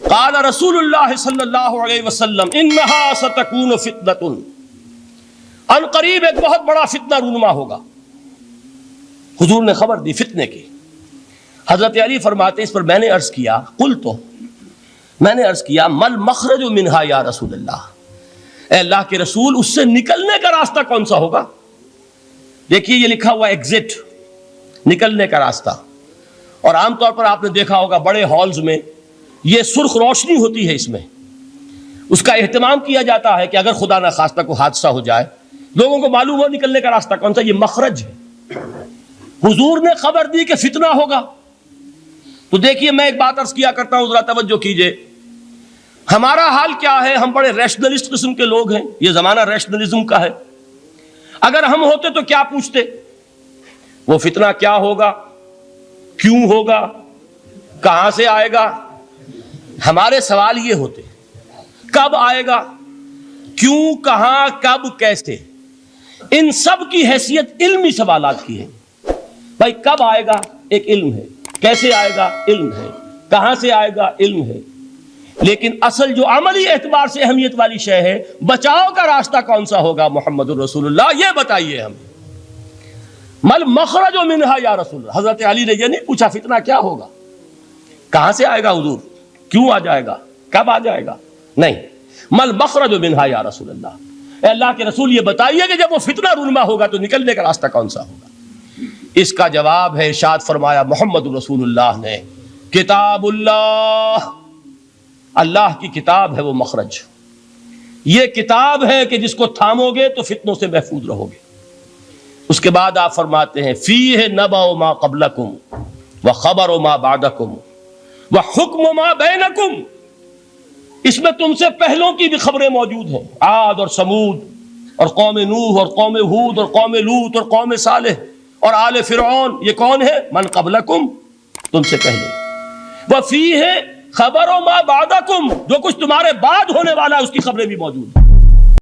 قال رسول اللہ صلی اللہ علیہ وسلم انہا ستکون فتنۃ، ان قریب ایک بہت بڑا فتنہ رونما ہوگا۔ حضور نے خبر دی فتنے کی۔ حضرت علی فرماتے اس پر میں نے عرض کیا، میں نے عرض کیا مل مخرج منہا یا رسول اللہ، اے اللہ کے رسول اس سے نکلنے کا راستہ کون سا ہوگا؟ دیکھیے یہ لکھا ہوا ایگزٹ، نکلنے کا راستہ، اور عام طور پر آپ نے دیکھا ہوگا بڑے ہالز میں یہ سرخ روشنی ہوتی ہے، اس میں اس کا اہتمام کیا جاتا ہے کہ اگر خدا نخواستہ کو حادثہ ہو جائے لوگوں کو معلوم ہو نکلنے کا راستہ کون سا، یہ مخرج ہے۔ حضور نے خبر دی کہ فتنہ ہوگا۔ تو دیکھیے میں ایک بات عرض کیا کرتا ہوں، ذرا توجہ کیجئے، ہمارا حال کیا ہے؟ ہم بڑے ریشنلسٹ قسم کے لوگ ہیں، یہ زمانہ ریشنلزم کا ہے۔ اگر ہم ہوتے تو کیا پوچھتے؟ وہ فتنہ کیا ہوگا، کیوں ہوگا، کہاں سے آئے گا؟ ہمارے سوال یہ ہوتے، کب آئے گا، کیوں، کہاں، کب، کیسے؟ ان سب کی حیثیت علمی سوالات کی ہے۔ بھائی کب آئے گا ایک علم ہے، کیسے آئے گا علم ہے، کہاں سے آئے گا علم ہے، لیکن اصل جو عملی اعتبار سے اہمیت والی شے ہے، بچاؤ کا راستہ کون سا ہوگا محمد الرسول اللہ، یہ بتائیے ہمیں۔ مل مخرج منہا یا رسول اللہ، حضرت علی نے یہ نہیں پوچھا فتنہ کیا ہوگا، کہاں سے آئے گا حضور، کیوں آ جائے گا، کب آ جائے گا، نہیں، مل مخرج منہا یا رسول اللہ، اے اللہ کے رسول یہ بتائیے کہ جب وہ فتنہ رونما ہوگا تو نکلنے کا راستہ کون سا ہوگا؟ اس کا جواب ہے، ارشاد فرمایا محمد رسول اللہ نے، کتاب اللہ، اللہ کی کتاب ہے وہ مخرج، یہ کتاب ہے کہ جس کو تھامو گے تو فتنوں سے محفوظ رہو گے۔ اس کے بعد آپ فرماتے ہیں فیہ نبأ ما قبلکم وخبر ما بعدکم وحکم ما بینکم، اس میں تم سے پہلوں کی بھی خبریں موجود ہیں، عاد اور سمود اور قوم نوح اور قوم ہود اور قوم لوط اور قوم صالح اور آل فرعون، یہ کون ہے؟ من قبلکم، تم سے پہلے، وفیہ خبر ما بعدکم، جو کچھ تمہارے بعد ہونے والا ہے اس کی خبریں بھی موجود ہیں۔